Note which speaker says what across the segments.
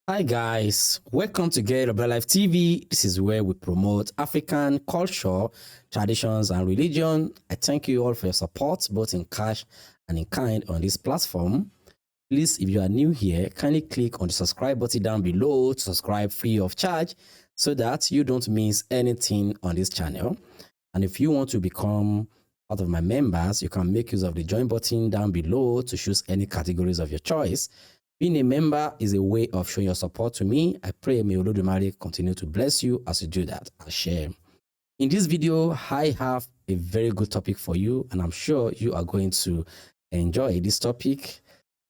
Speaker 1: Hi guys, welcome to Yoruba Life TV. This is where we promote African culture, traditions, and religion. I thank you all for your support, both in cash and in kind on this platform. Please, if you are new here, kindly click on the subscribe button down below to subscribe free of charge so that you don't miss anything on this channel. And if you want to become part of my members, you can make use of the join button down below to choose any categories of your choice. Being a member is a way of showing your support to me. I pray may Olodumare continue to bless you as you do that. I share. In this video, I have a very good topic for you, and I'm sure you are going to enjoy this topic.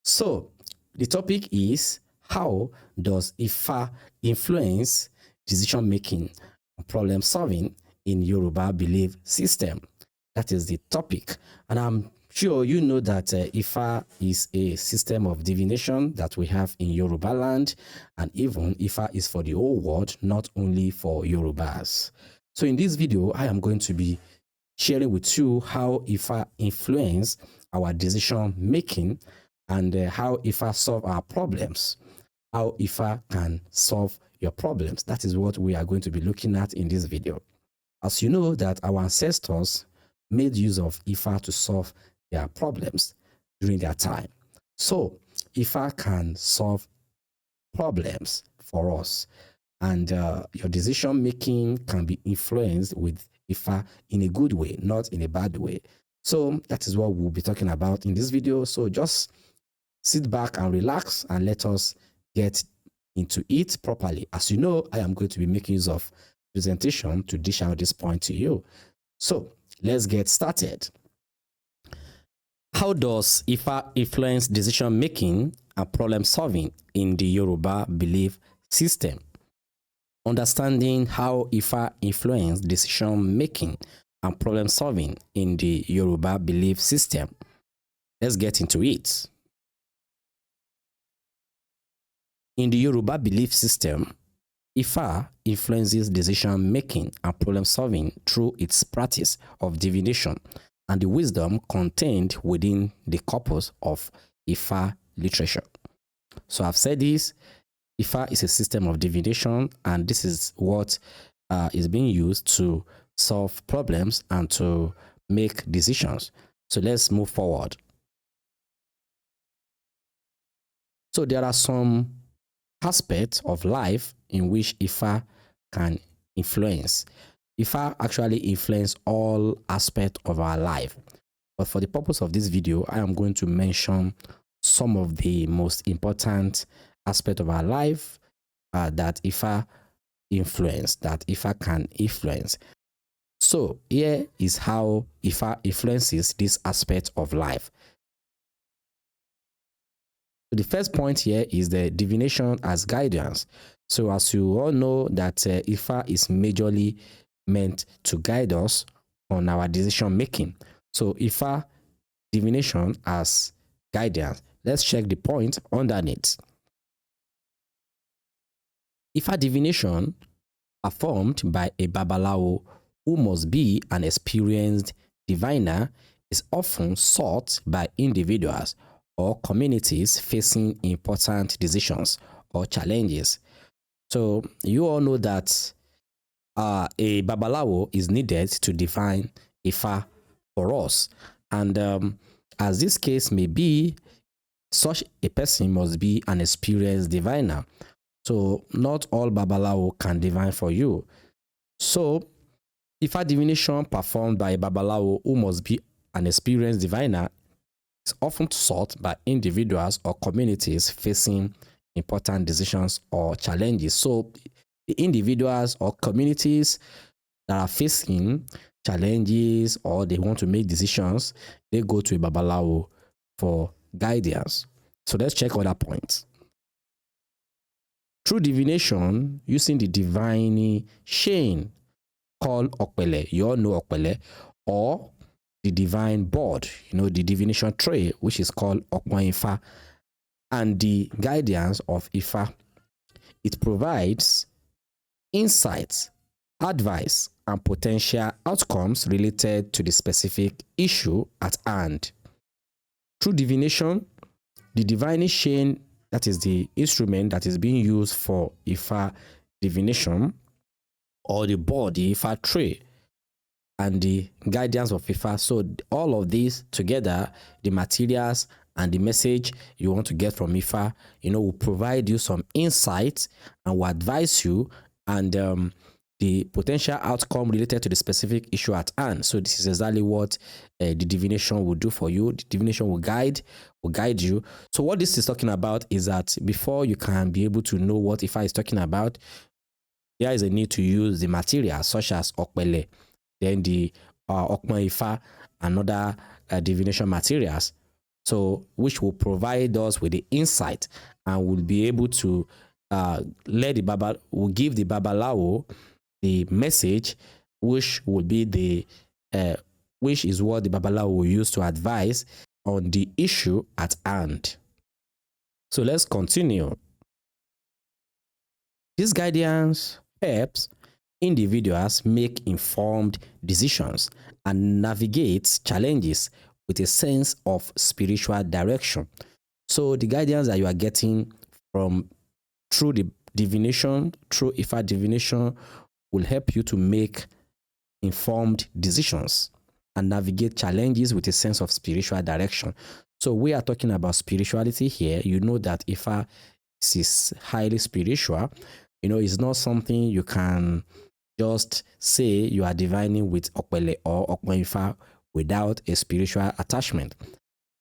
Speaker 1: So, the topic is, how does Ifa influence decision making and problem solving in Yoruba belief system? That is the topic, and I'm sure you know that Ifa is a system of divination that we have in Yoruba land, and even Ifa is for the whole world, not only for Yorubas. So in this video, I am going to be sharing with you how Ifa influence our decision making and how Ifa solve our problems, how Ifa can solve your problems. That is what we are going to be looking at in this video. As you know that our ancestors made use of Ifa to solve their problems during their time. So Ifa can solve problems for us, and your decision making can be influenced with Ifa in a good way, not in a bad way. So that is what we'll be talking about in this video. So just sit back and relax and let us get into it properly. As you know, I am going to be making use of presentation to dish out this point to you. So let's get started. How does Ifa influence decision making and problem solving in the Yoruba belief system? Understanding how Ifa influence decision making and problem solving in the Yoruba belief system. Let's get into it. In the Yoruba belief system, Ifa influences decision making and problem solving through its practice of divination and the wisdom contained within the corpus of Ifa literature. So I've said this, Ifa is a system of divination, and this is what is being used to solve problems and to make decisions. So let's move forward. So there are some aspects of life in which Ifa can influence. Ifa actually influence all aspects of our life. But for the purpose of this video, I am going to mention some of the most important aspects of our life that Ifa can influence. So here is how Ifa influences this aspect of life. So the first point here is the divination as guidance. So as you all know that Ifa is majorly meant to guide us on our decision making. So Ifa divination as guidance. Let's check the point underneath. Ifa divination performed by a babalawo who must be an experienced diviner is often sought by individuals or communities facing important decisions or challenges. So you all know that a babalawo is needed to divine Ifa for us, and as this case may be, such a person must be an experienced diviner. So not all babalawo can divine for you. So Ifa divination performed by a babalawo who must be an experienced diviner is often sought by individuals or communities facing important decisions or challenges. So the individuals or communities that are facing challenges or they want to make decisions, they go to a babalawo for guidance. So let's check other points. Through divination, using the divination called Okpele, you all know Okpele, or the divine board, you know, the divination tray, which is called Okwa Ifa, and the guidance of Ifa. It provides insights, advice, and potential outcomes related to the specific issue at hand. Through divination, the divination that is the instrument that is being used for Ifa divination, or the board, the Ifa tray, and the guidance of Ifa. So all of these together, the materials and the message you want to get from Ifa, will provide you some insights and will advise you and the potential outcome related to the specific issue at hand. So this is exactly what the divination will do for you. The divination will guide you. So what this is talking about is that before you can be able to know what Ifa is talking about, there is a need to use the materials such as Okpele, then the Okma Ifa, and other divination materials, so which will provide us with the insight and will be able to will give the Babalawo the message, which will be the which is what the Babalawo will use to advise on the issue at hand. So let's continue. This guidance helps individuals make informed decisions and navigate challenges with a sense of spiritual direction. So the guidance that you are getting through the divination, through Ifa divination, will help you to make informed decisions and navigate challenges with a sense of spiritual direction. So we are talking about spirituality here. You know that Ifa is highly spiritual. It's not something you can just say you are divining with Okpele or Okma Ifa without a spiritual attachment.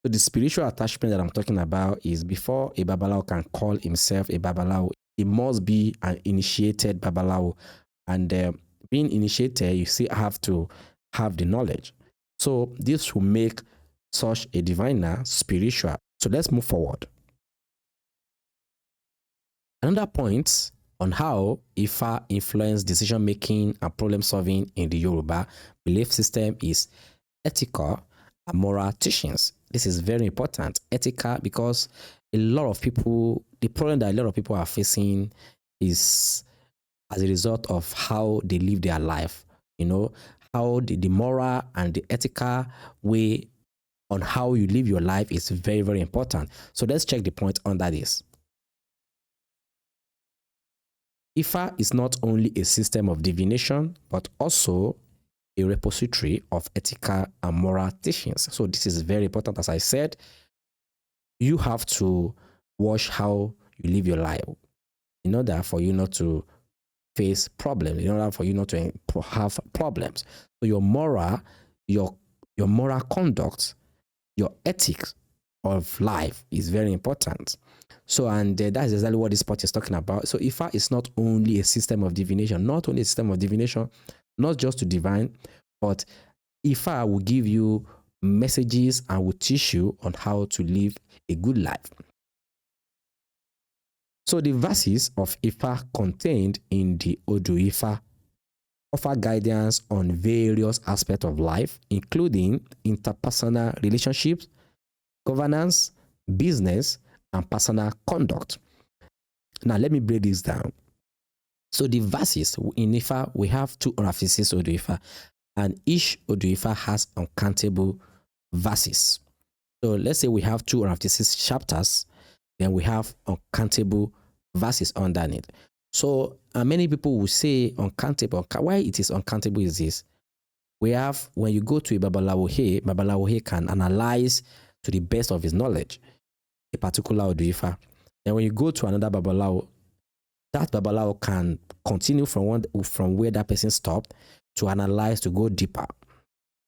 Speaker 1: So the spiritual attachment that I'm talking about is before a Babalawo can call himself a Babalawo, he must be an initiated Babalawo. And being initiated, you still have to have the knowledge. So this will make such a diviner spiritual. So let's move forward. Another point on how Ifa influence decision-making and problem-solving in the Yoruba belief system is ethical and moral teachings. This is very important. Ethical, because the problem that a lot of people are facing is as a result of how they live their life. How the moral and the ethical way on how you live your life is very, very important. So let's check the point under this. Ifa is not only a system of divination, but also a repository of ethical and moral teachings. So this is very important. As I said, you have to watch how you live your life in order for you not to face problems, in order for you not to have problems. So your moral conduct, your ethics of life is very important. So, and that is exactly what this part is talking about. So Ifa is not only a system of divination, not just to divine, but Ifa will give you messages and will teach you on how to live a good life. So the verses of Ifa contained in the Odu Ifa offer guidance on various aspects of life, including interpersonal relationships, governance, business, and personal conduct. Now, let me break this down. So the verses in Ifa, we have 256 Odu Ifa, and each Odu Ifa has uncountable verses. So let's say we have 256 chapters, then we have uncountable verses underneath. So many people will say uncountable. Why it is uncountable is this. We have, when you go to a Babalawo can analyze to the best of his knowledge a particular Odu Ifa. And when you go to another Babalawo, that Babalawo can continue from where that person stopped to analyze, to go deeper.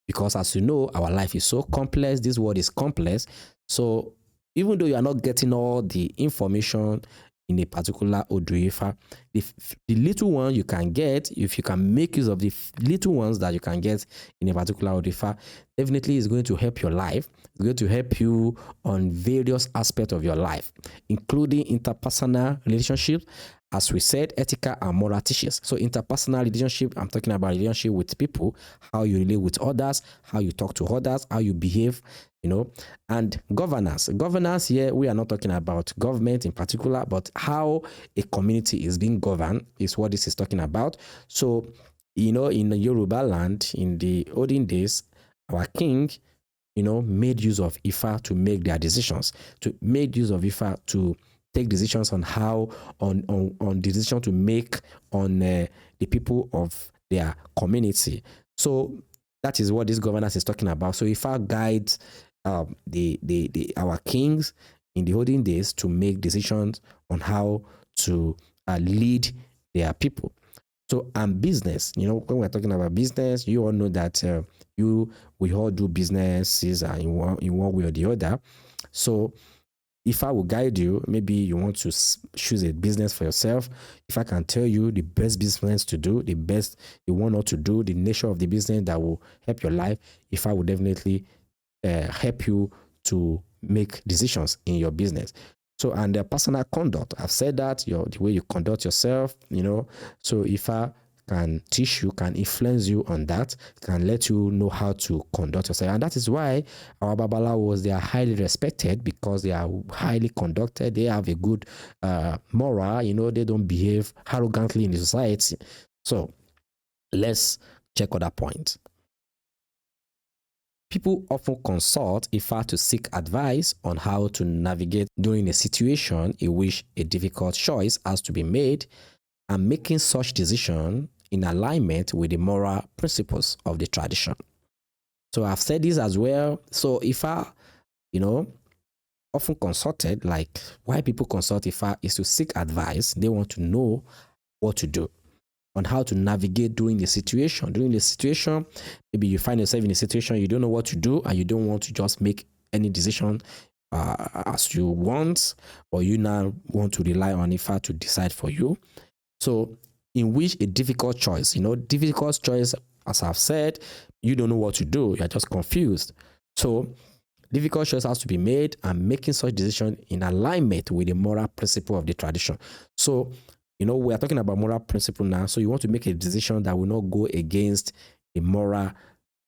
Speaker 1: Because as you know, our life is so complex, this world is complex. So even though you are not getting all the information in a particular Odu Ifa, the little one you can get, if you can make use of the little ones that you can get in a particular Odu Ifa, definitely is going to help your life. It's going to help you on various aspects of your life, including interpersonal relationships, as we said, ethical and moral teachings. So interpersonal relationship, I'm talking about relationship with people, how you relate with others, how you talk to others, how you behave, and governance. Governance here, we are not talking about government in particular, but how a community is being governed is what this is talking about. So, in the Yoruba land, in the olden days, our king, made use of Ifa to make their decisions, to make use of Ifa to take decisions on how, on decision to make on the people of their community. So that is what this governance is talking about. So Ifa guides our kings in the olden days to make decisions on how to lead their people. So, and business, you know, when we're talking about business, you all know that we all do businesses in one way or the other. So if I will guide you, maybe you want to choose a business for yourself. If I can tell you the best business to do, the best you want not to do, the nature of the business that will help your life, if I will definitely help you to make decisions in your business. So, and the personal conduct, I've said that, the way you conduct yourself, you know. So if I can teach you, can influence you on that, can let you know how to conduct yourself. And that is why our Babalawos, they are highly respected, because they are highly conducted. They have a good moral, you know, they don't behave arrogantly in the society. So let's check other points. People often consult Ifa to seek advice on how to navigate during a situation in which a difficult choice has to be made, and making such decision in alignment with the moral principles of the tradition. So I've said this as well. So Ifa, you know, often consulted, like why people consult Ifa is to seek advice. They want to know what to do, on how to navigate during the situation. During the situation, maybe you find yourself in a situation you don't know what to do, and you don't want to just make any decision as you want, or you now want to rely on Ifa to decide for you. So in which a difficult choice, you know, difficult choice, as I've said, you don't know what to do, you're just confused. So difficult choice has to be made, and making such decision in alignment with the moral principle of the tradition. So, you know, we are talking about moral principle now. So you want to make a decision that will not go against the moral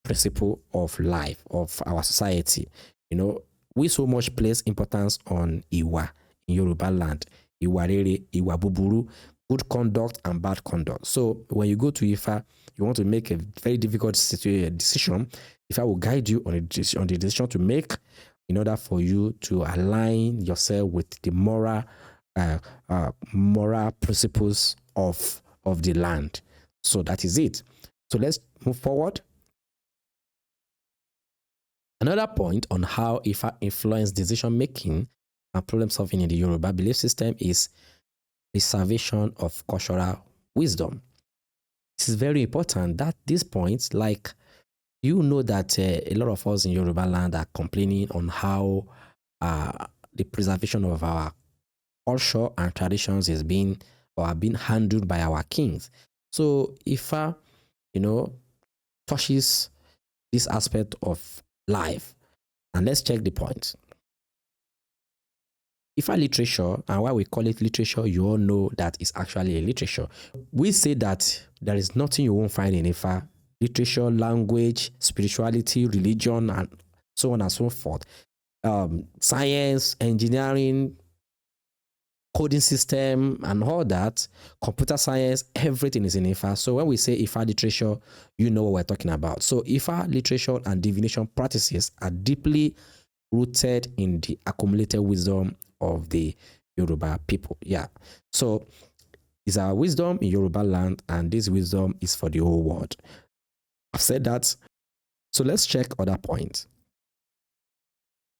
Speaker 1: principle of life, of our society. You know, we so much place importance on Iwa in Yoruba land. Iwa rere, Iwa buburu, good conduct and bad conduct. So when you go to Ifa, you want to make a very difficult decision. Ifa will guide you on the decision to make, in order for you to align yourself with the moral principles of the land. So that is it. So let's move forward. Another point on how Ifa influence decision making and problem solving in the Yoruba belief system is preservation of cultural wisdom. This is very important. That these points, like, you know that a lot of us in Yoruba land are complaining on how the preservation of our culture and traditions is being, or are being handled by our kings. So Ifa, you know, touches this aspect of life. And let's check the points. Ifa literature, and why we call it literature, you all know that it's actually a literature. We say that there is nothing you won't find in Ifa literature, language, spirituality, religion, and so on and so forth. Science, engineering, coding system, and all that, computer science, everything is in Ifa. So when we say Ifa literature, you know what we're talking about. So Ifa literature and divination practices are deeply rooted in the accumulated wisdom of the Yoruba people. Yeah. So it's our wisdom in Yoruba land, and this wisdom is for the whole world. I've said that. So let's check other points.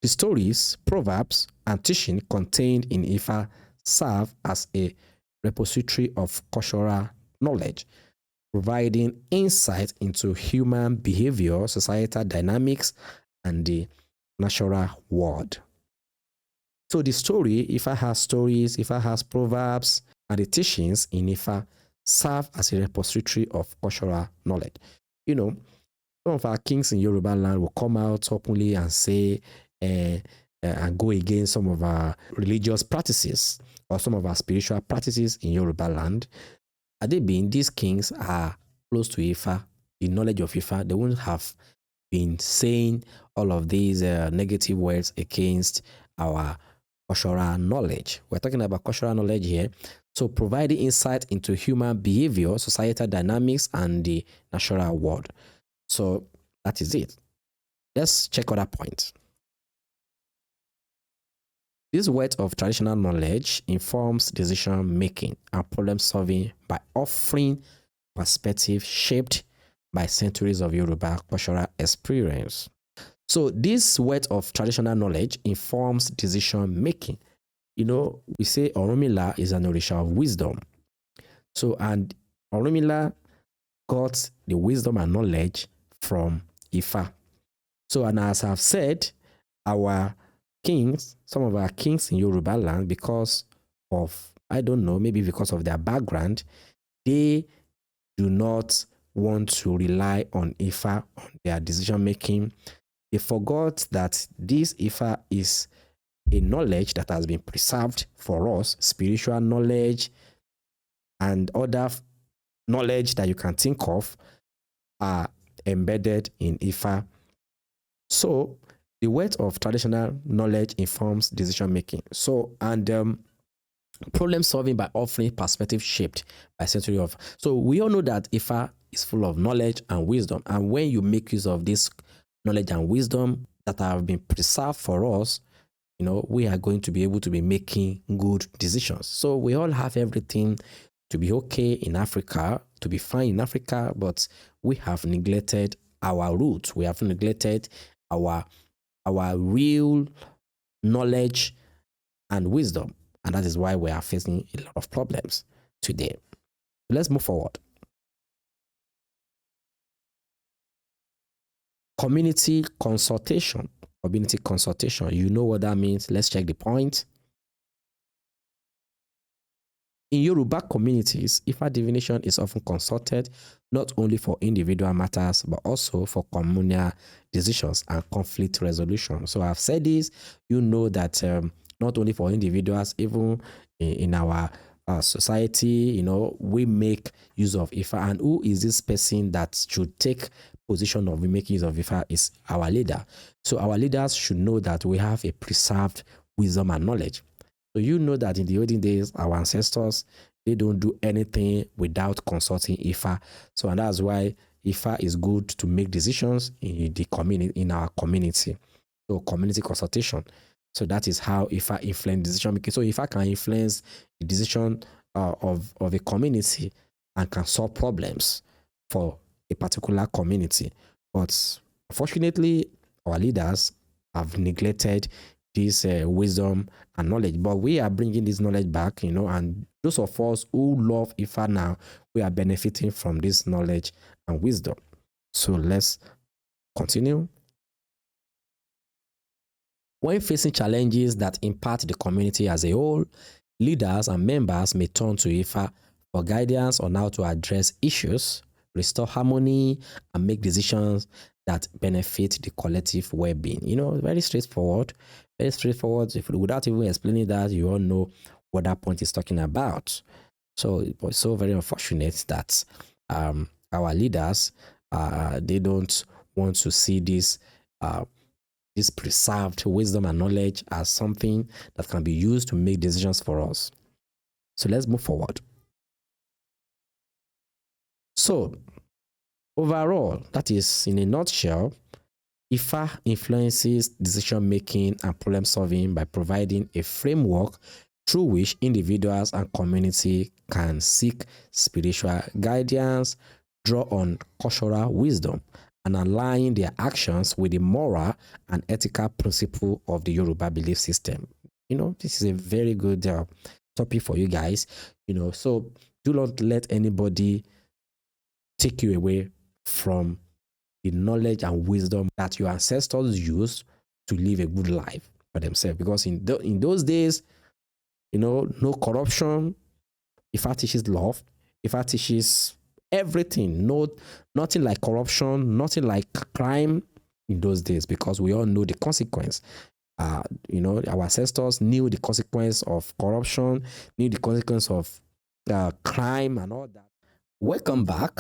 Speaker 1: The stories, proverbs, and teaching contained in Ifa serve as a repository of cultural knowledge, providing insight into human behavior, societal dynamics, and the natural world. So the story, Ifa has stories, Ifa has proverbs, and the teachings in Ifa serve as a repository of cultural knowledge. You know, some of our kings in Yoruba land will come out openly and say, and go against some of our religious practices or some of our spiritual practices in Yoruba land. Had they been, these kings are close to Ifa, the knowledge of Ifa, they wouldn't have been saying all of these negative words against our cultural knowledge. We're talking about cultural knowledge here. So providing insight into human behavior, societal dynamics, and the natural world. So that is it. Let's check other points. This wealth of traditional knowledge informs decision making and problem solving by offering perspective shaped by centuries of Yoruba cultural experience. So this wealth of traditional knowledge informs decision making. You know, we say Orunmila is an Orisha of wisdom. So, and Orunmila got the wisdom and knowledge from Ifa. So, and as I've said, our kings, some of our kings in Yoruba land, because of, I don't know, maybe because of their background, they do not want to rely on Ifa on their decision making. They forgot that this Ifa is a knowledge that has been preserved for us, spiritual knowledge and other knowledge that you can think of are embedded in Ifa. So the weight of traditional knowledge informs decision making. So, and problem solving by offering perspective shaped by century of. So we all know that Ifa is full of knowledge and wisdom. And when you make use of this knowledge and wisdom that have been preserved for us, you know, we are going to be able to be making good decisions. So we all have everything to be okay in Africa, to be fine in Africa, but we have neglected our roots. We have neglected our real knowledge and wisdom. And that is why we are facing a lot of problems today. Let's move forward. Community consultation. Community consultation. You know what that means. Let's check the point. In Yoruba communities, Ifa divination is often consulted not only for individual matters, but also for communal decisions and conflict resolution. So I've said this, you know that not only for individuals, even in our society, you know, we make use of Ifa. And who is this person that should take position of making use of Ifa is our leader. So our leaders should know that we have a preserved wisdom and knowledge. So you know that in the olden days, our ancestors, they don't do anything without consulting Ifa. So and that's why Ifa is good to make decisions in the community, in our community. So community consultation. So that is how Ifa influence decision making. So Ifa can influence the decision of a community and can solve problems for a particular community. But unfortunately, our leaders have neglected this wisdom and knowledge, but we are bringing this knowledge back, you know, and those of us who love Ifa now, we are benefiting from this knowledge and wisdom. So let's continue. When facing challenges that impact the community as a whole, leaders and members may turn to Ifa for guidance on how to address issues, restore harmony, and make decisions that benefit the collective well-being. You know, very straightforward. Very straightforward. If without even explaining that, you all know what that point is talking about. So it was so very unfortunate that our leaders they don't want to see this this preserved wisdom and knowledge as something that can be used to make decisions for us. So let's move forward. So overall, that is in a nutshell, Ifa influences decision-making and problem-solving by providing a framework through which individuals and community can seek spiritual guidance, draw on cultural wisdom, and align their actions with the moral and ethical principle of the Yoruba belief system. You know, this is a very good topic for you guys. You know, so do not let anybody take you away from the knowledge and wisdom that your ancestors used to live a good life for themselves. Because in those days, you know, no corruption. Ifa teaches love. Ifa teaches everything. Nothing like corruption, nothing like crime in those days, because we all know the consequence. You know, our ancestors knew the consequence of corruption, knew the consequence of crime and all that. Welcome back.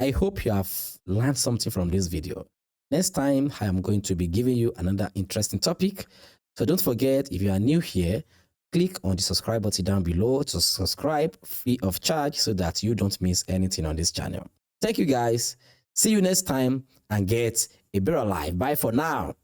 Speaker 1: I hope you have learned something from this video. Next time, I am going to be giving you another interesting topic. So don't forget, if you are new here, click on the subscribe button down below to subscribe free of charge so that you don't miss anything on this channel. Thank you guys. See you next time and get a better life. Bye for now.